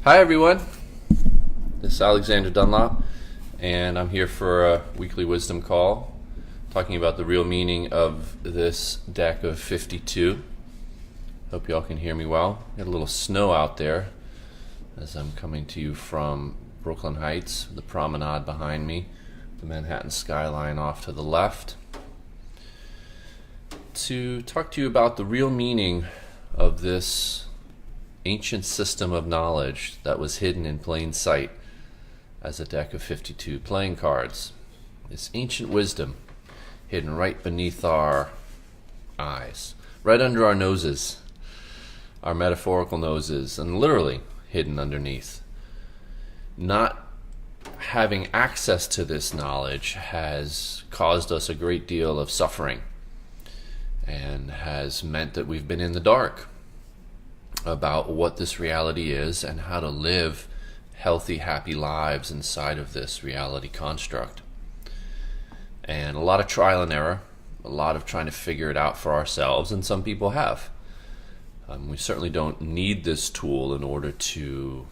Hi everyone, this is Alexander Dunlop, and I'm here for a weekly wisdom call, talking about the real meaning of this deck of 52. Hope y'all can hear me well. Got a little snow out there as I'm coming to you from Brooklyn Heights, the promenade behind me, the Manhattan skyline off to the left, to talk to you about the real meaning of this ancient system of knowledge that was hidden in plain sight as a deck of 52 playing cards. This ancient wisdom hidden right beneath our eyes, right under our noses, our metaphorical noses, and literally hidden underneath. Not having access to this knowledge has caused us a great deal of suffering and has meant that we've been in the dark about what this reality is and how to live healthy, happy lives inside of this reality construct. And a lot of trial and error, a lot of trying to figure it out for ourselves, and some people have. We certainly don't need this tool in order to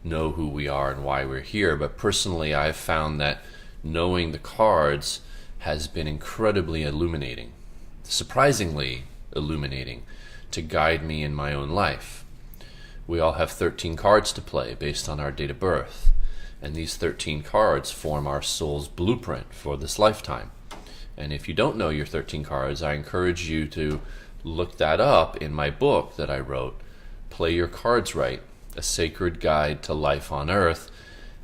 know who we are and why we're here, but personally I've found that knowing the cards has been incredibly illuminating, surprisingly illuminating, to guide me in my own life. We all have 13 cards to play based on our date of birth, and these 13 cards form our soul's blueprint for this lifetime. And if you don't know your 13 cards, I encourage you to look that up in my book that I wrote, Play Your Cards Right, A Sacred Guide to Life on Earth,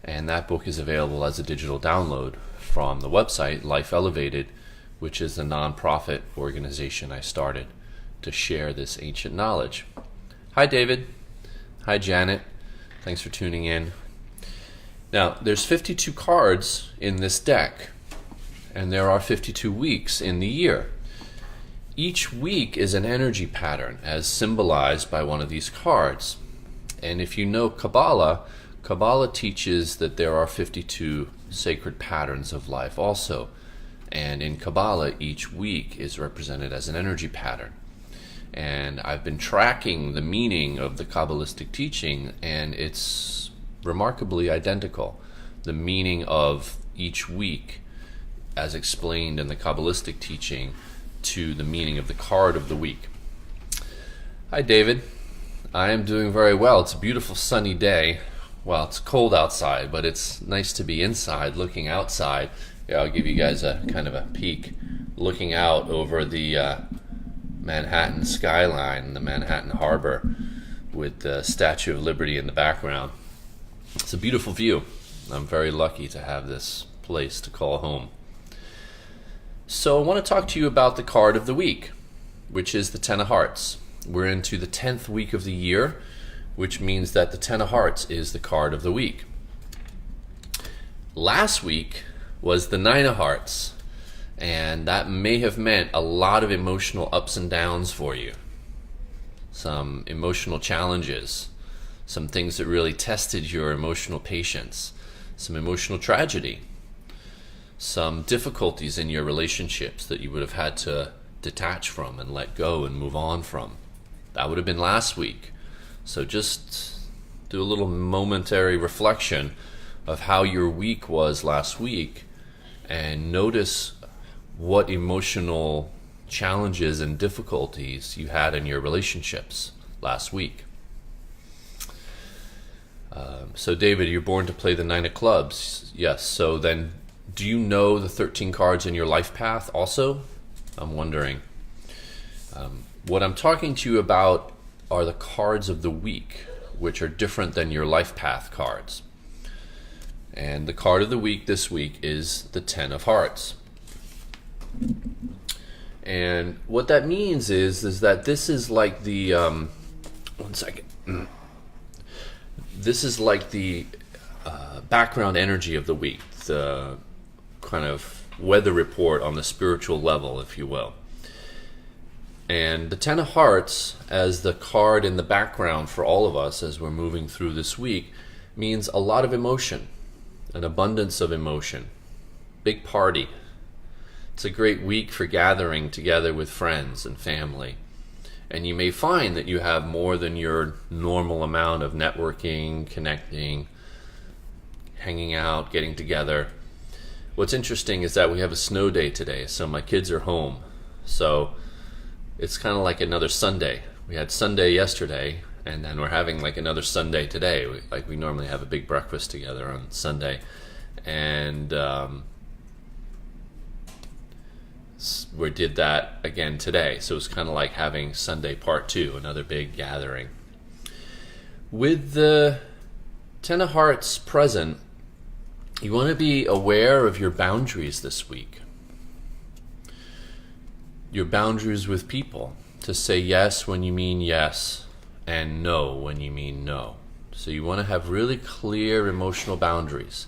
and that book is available as a digital download from the website Life Elevated, which is the nonprofit organization I started to share this ancient knowledge. Hi David. Hi Janet. Thanks for tuning in. Now, there's 52 cards in this deck, and there are 52 weeks in the year. Each week is an energy pattern as symbolized by one of these cards. And if you know Kabbalah, Kabbalah teaches that there are 52 sacred patterns of life also. And in Kabbalah, each week is represented as an energy pattern. And I've been tracking the meaning of the Kabbalistic teaching, and it's remarkably identical. The meaning of each week, as explained in the Kabbalistic teaching, to the meaning of the card of the week. Hi David. I am doing very well. It's a beautiful sunny day. Well, it's cold outside, but it's nice to be inside, looking outside. Yeah, I'll give you guys a kind of a peek, looking out over the Manhattan skyline, the Manhattan Harbor, with the Statue of Liberty in the background. It's a beautiful view. I'm very lucky to have this place to call home. So I want to talk to you about the card of the week, which is the Ten of Hearts. We're into the 10th week of the year, which means that the Ten of Hearts is the card of the week. Last week was the Nine of Hearts, and that may have meant a lot of emotional ups and downs for you. Some emotional challenges, some things that really tested your emotional patience, some emotional tragedy, some difficulties in your relationships that you would have had to detach from and let go and move on from. That would have been last week. So just do a little momentary reflection of how your week was last week and notice what emotional challenges and difficulties you had in your relationships last week. So David, you're born to play the Nine of Clubs. Yes, so then do you know the 13 cards in your life path also? I'm wondering. What I'm talking to you about are the cards of the week, which are different than your life path cards. And the card of the week this week is the Ten of Hearts. And what that means is that this is like the one second. This is like the background energy of the week, the kind of weather report on the spiritual level, if you will. And the Ten of Hearts, as the card in the background for all of us as we're moving through this week, means a lot of emotion, an abundance of emotion, big party. It's a great week for gathering together with friends and family And you may find that you have more than your normal amount of networking, connecting, hanging out, getting together. What's interesting is that we have a snow day today, so my kids are home. So it's kind of like another Sunday. We had Sunday yesterday, and then we're having like another Sunday today. We normally have a big breakfast together on Sunday. And we did that again today. So it's kind of like having Sunday part 2, another big gathering. With the Ten of Hearts present, you want to be aware of your boundaries this week. Your boundaries with people. To say yes when you mean yes, and no when you mean no. So you want to have really clear emotional boundaries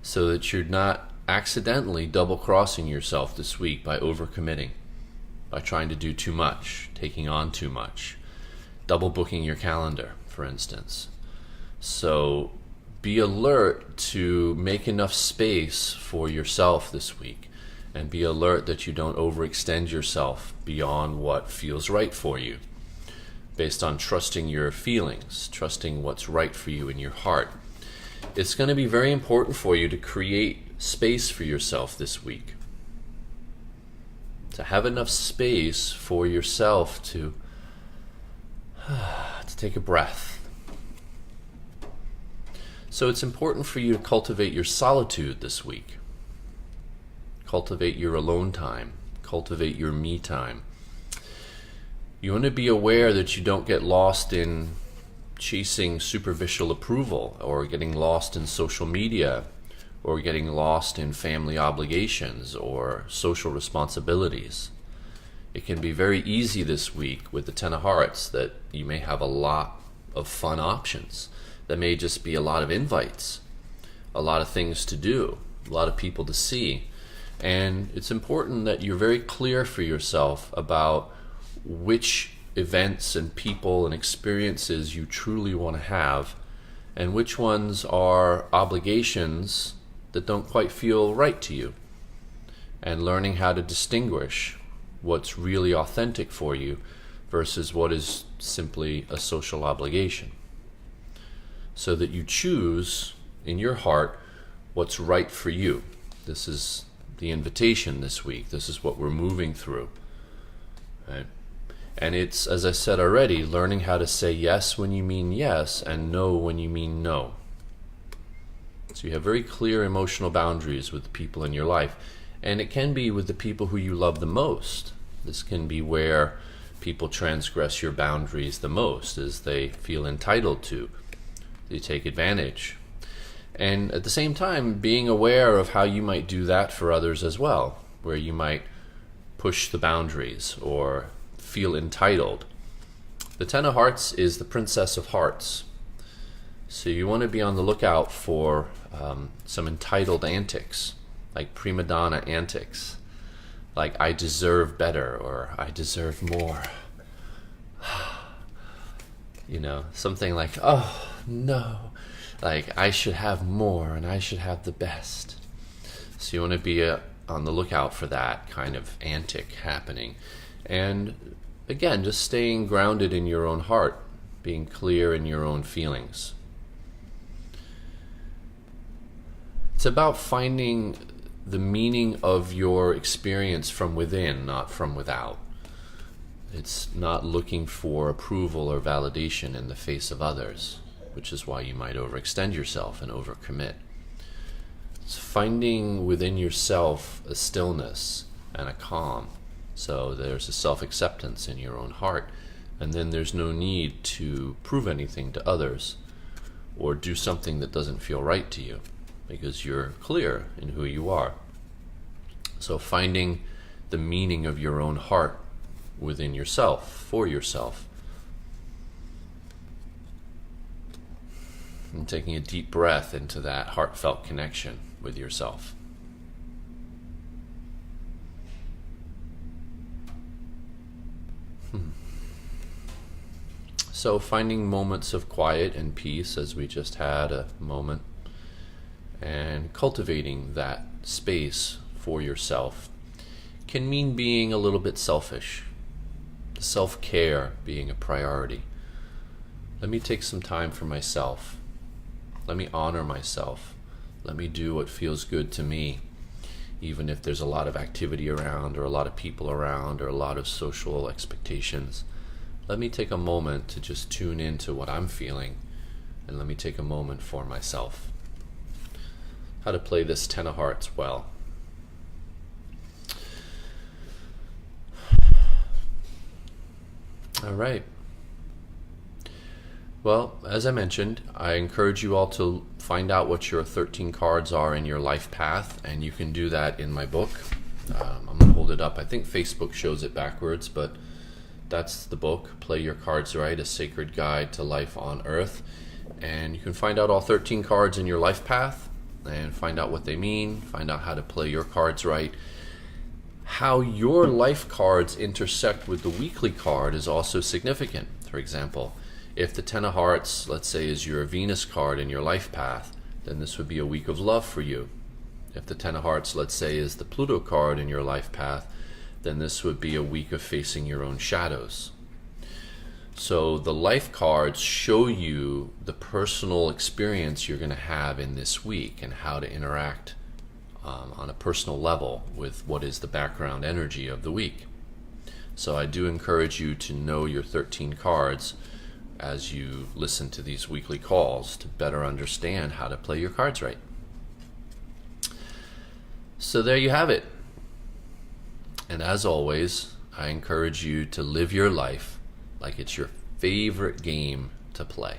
so that you're not accidentally double-crossing yourself this week by overcommitting, by trying to do too much, taking on too much, double booking your calendar, for instance. So be alert to make enough space for yourself this week, and be alert that you don't overextend yourself beyond what feels right for you, based on trusting your feelings, trusting what's right for you in your heart. It's going to be very important for you to create space for yourself this week, to have enough space for yourself to take a breath. So it's important for you to cultivate your solitude this week. Cultivate your alone time. Cultivate your me time. You want to be aware that you don't get lost in chasing superficial approval, or getting lost in social media, or getting lost in family obligations or social responsibilities. It can be very easy this week with the Ten of Hearts that you may have a lot of fun options. There may just be a lot of invites, a lot of things to do, a lot of people to see. And it's important that you're very clear for yourself about which events and people and experiences you truly want to have, and which ones are obligations that don't quite feel right to you. And learning how to distinguish what's really authentic for you versus what is simply a social obligation, so that you choose in your heart what's right for you. This is the invitation this week. This is what we're moving through. Right? And it's, as I said already, learning how to say yes when you mean yes and no when you mean no. So you have very clear emotional boundaries with the people in your life. And it can be with the people who you love the most. This can be where people transgress your boundaries the most, as they feel entitled to. They take advantage. And at the same time, being aware of how you might do that for others as well, where you might push the boundaries or feel entitled. The Ten of Hearts is the Princess of Hearts. So you want to be on the lookout for some entitled antics, like prima donna antics, like I deserve better or I deserve more. You know, something like, oh no, like I should have more and I should have the best. So you want to be on the lookout for that kind of antic happening. And again, just staying grounded in your own heart, being clear in your own feelings. It's about finding the meaning of your experience from within, not from without. It's not looking for approval or validation in the face of others, which is why you might overextend yourself and overcommit. It's finding within yourself a stillness and a calm. So there's a self-acceptance in your own heart, and then there's no need to prove anything to others or do something that doesn't feel right to you, because you're clear in who you are. So finding the meaning of your own heart within yourself, for yourself. And taking a deep breath into that heartfelt connection with yourself. So finding moments of quiet and peace, as we just had a moment, and cultivating that space for yourself can mean being a little bit selfish. self-care being a priority. Let me take some time for myself. Let me honor myself. Let me do what feels good to me, even if there's a lot of activity around or a lot of people around or a lot of social expectations. Let me take a moment to just tune into what I'm feeling, and let me take a moment for myself. How to play this Ten of Hearts well. All right. Well, as I mentioned, I encourage you all to find out what your 13 cards are in your life path, and you can do that in my book. I'm going to hold it up. I think Facebook shows it backwards, but that's the book, Play Your Cards Right, A Sacred Guide to Life on Earth. And you can find out all 13 cards in your life path and find out what they mean, find out how to play your cards right. How your life cards intersect with the weekly card is also significant. For example, if the Ten of Hearts, let's say, is your Venus card in your life path, then this would be a week of love for you. If the Ten of Hearts, let's say, is the Pluto card in your life path, then this would be a week of facing your own shadows. So the life cards show you the personal experience you're going to have in this week and how to interact on a personal level with what is the background energy of the week. So I do encourage you to know your 13 cards as you listen to these weekly calls to better understand how to play your cards right. So there you have it. And as always, I encourage you to live your life like it's your favorite game to play.